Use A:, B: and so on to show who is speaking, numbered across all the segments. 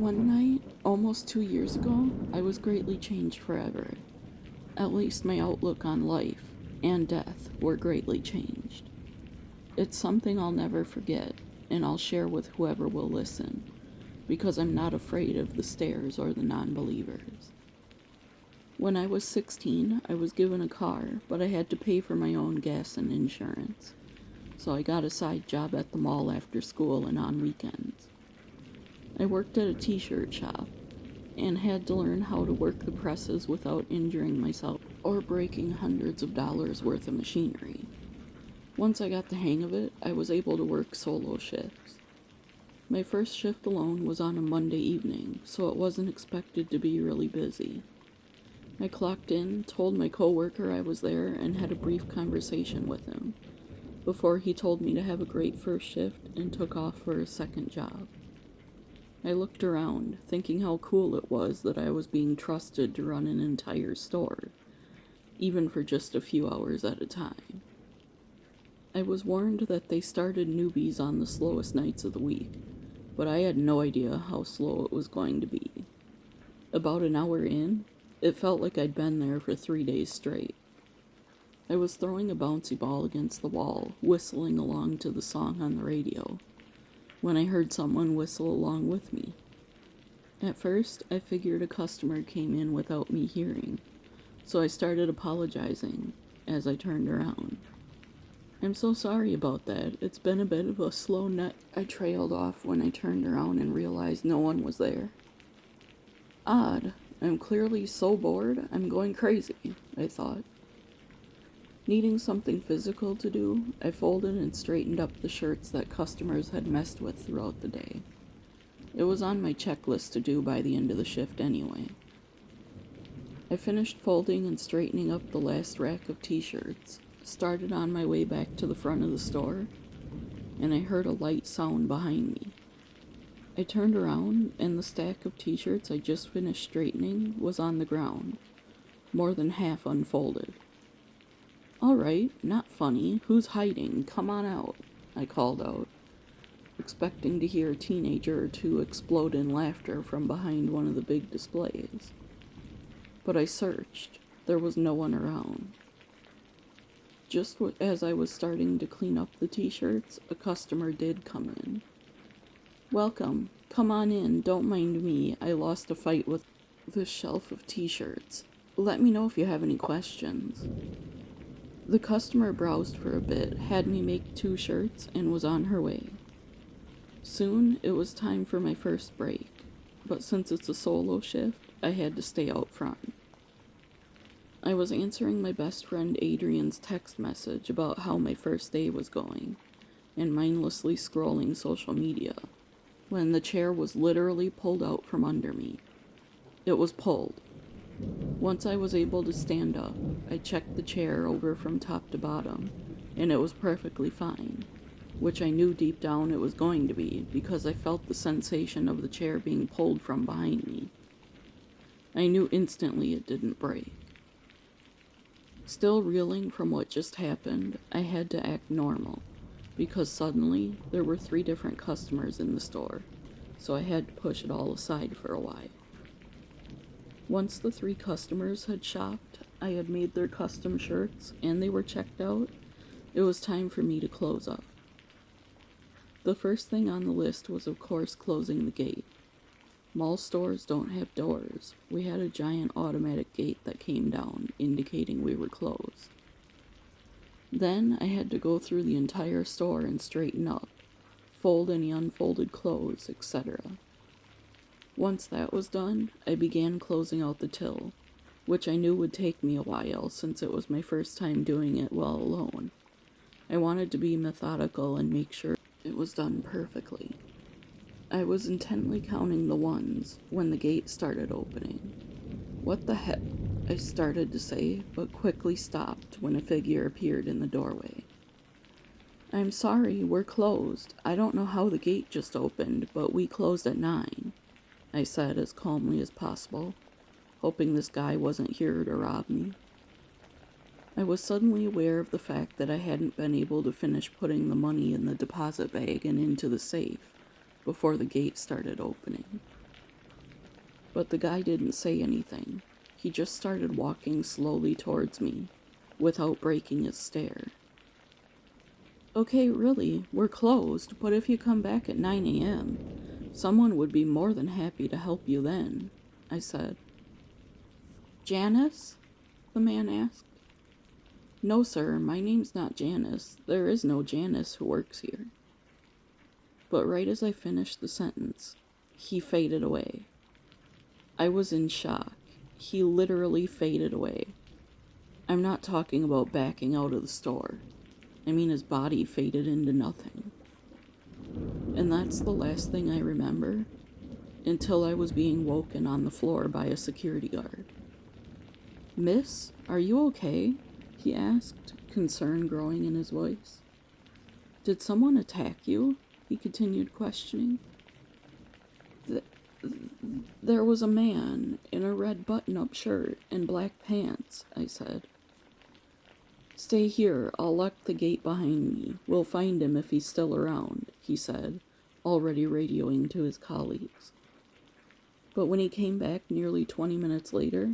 A: One night, almost 2 years ago, I was greatly changed forever. At least my outlook on life and death were greatly changed. It's something I'll never forget, and I'll share with whoever will listen, because I'm not afraid of the stares or the non-believers. When I was 16, I was given a car, but I had to pay for my own gas and insurance, so I got a side job at the mall after school and on weekends. I worked at a t-shirt shop and had to learn how to work the presses without injuring myself or breaking hundreds of dollars worth of machinery. Once I got the hang of it, I was able to work solo shifts. My first shift alone was on a Monday evening, so it wasn't expected to be really busy. I clocked in, told my coworker I was there, and had a brief conversation with him before he told me to have a great first shift and took off for a second job. I looked around, thinking how cool it was that I was being trusted to run an entire store, even for just a few hours at a time. I was warned that they started newbies on the slowest nights of the week, but I had no idea how slow it was going to be. About an hour in, it felt like I'd been there for 3 days straight. I was throwing a bouncy ball against the wall, whistling along to the song on the radio, when I heard someone whistle along with me. At first, I figured a customer came in without me hearing, so I started apologizing as I turned around. "I'm so sorry about that. It's been a bit of a slow night," I trailed off when I turned around and realized no one was there. Odd. I'm clearly so bored, I'm going crazy, I thought. Needing something physical to do, I folded and straightened up the shirts that customers had messed with throughout the day. It was on my checklist to do by the end of the shift anyway. I finished folding and straightening up the last rack of t-shirts, started on my way back to the front of the store, and I heard a light sound behind me. I turned around, and the stack of t-shirts I just finished straightening was on the ground, more than half unfolded. "All right, not funny. Who's hiding? Come on out," I called out, expecting to hear a teenager or two explode in laughter from behind one of the big displays. But I searched. There was no one around. Just as I was starting to clean up the t-shirts, a customer did come in. "Welcome. Come on in. Don't mind me. I lost a fight with the shelf of t-shirts. Let me know if you have any questions." The customer browsed for a bit, had me make 2 shirts, and was on her way. Soon, it was time for my first break, but since it's a solo shift, I had to stay out front. I was answering my best friend Adrian's text message about how my first day was going, and mindlessly scrolling social media, when the chair was literally pulled out from under me. It was pulled. Once I was able to stand up, I checked the chair over from top to bottom, and it was perfectly fine, which I knew deep down it was going to be because I felt the sensation of the chair being pulled from behind me. I knew instantly it didn't break. Still reeling from what just happened, I had to act normal, because suddenly there were 3 different customers in the store, so I had to push it all aside for a while. Once the 3 customers had shopped, I had made their custom shirts, and they were checked out, it was time for me to close up. The first thing on the list was, of course, closing the gate. Mall stores don't have doors. We had a giant automatic gate that came down, indicating we were closed. Then I had to go through the entire store and straighten up, fold any unfolded clothes, etc. Once that was done, I began closing out the till, which I knew would take me a while since it was my first time doing it while alone. I wanted to be methodical and make sure it was done perfectly. I was intently counting the ones when the gate started opening. "What the heck?" I started to say, but quickly stopped when a figure appeared in the doorway. "I'm sorry, we're closed. I don't know how the gate just opened, but we closed at 9, I said as calmly as possible, hoping this guy wasn't here to rob me. I was suddenly aware of the fact that I hadn't been able to finish putting the money in the deposit bag and into the safe before the gate started opening. but the guy didn't say anything. He just started walking slowly towards me, without breaking his stare. Okay, really, we're closed, but if you come back at 9 a.m., someone would be more than happy to help you then, I said. Janice? The man asked. No, sir, my name's not Janice. There is no Janice who works here. But right as I finished the sentence, he faded away. I was in shock. He literally faded away. I'm not talking about backing out of the store. I mean, his body faded into nothing. And that's the last thing I remember, until I was being woken on the floor by a security guard. Miss, are you okay? He asked, concern growing in his voice. Did someone attack you? He continued questioning. There was a man in a red button-up shirt and black pants, I said. Stay here, I'll lock the gate behind me. We'll find him if he's still around, he said, already radioing to his colleagues. But when he came back nearly 20 minutes later,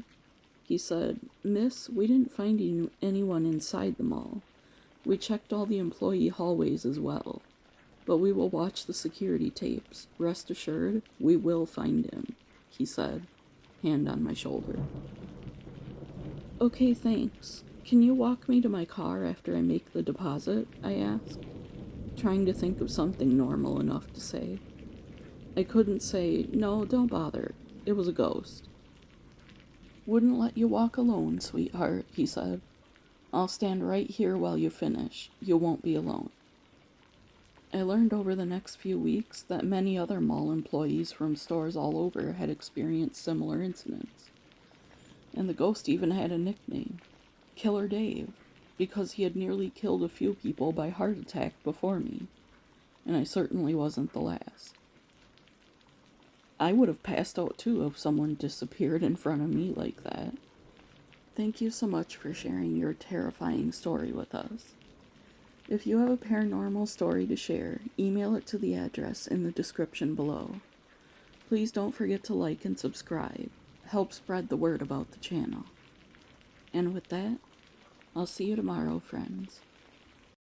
A: he said, Miss, we didn't find anyone inside the mall. We checked all the employee hallways as well. But we will watch the security tapes. Rest assured, we will find him, he said, hand on my shoulder. Okay, thanks. Can you walk me to my car after I make the deposit? I asked, trying to think of something normal enough to say. I couldn't say, no, don't bother. It was a ghost. Wouldn't let you walk alone, sweetheart, he said. I'll stand right here while you finish. You won't be alone. I learned over the next few weeks that many other mall employees from stores all over had experienced similar incidents. And the ghost even had a nickname, Killer Dave, because he had nearly killed a few people by heart attack before me, and I certainly wasn't the last. I would have passed out too if someone disappeared in front of me like that. Thank you so much for sharing your terrifying story with us. If you have a paranormal story to share, email it to the address in the description below. Please don't forget to like and subscribe. Help spread the word about the channel. And with that, I'll see you tomorrow, friends.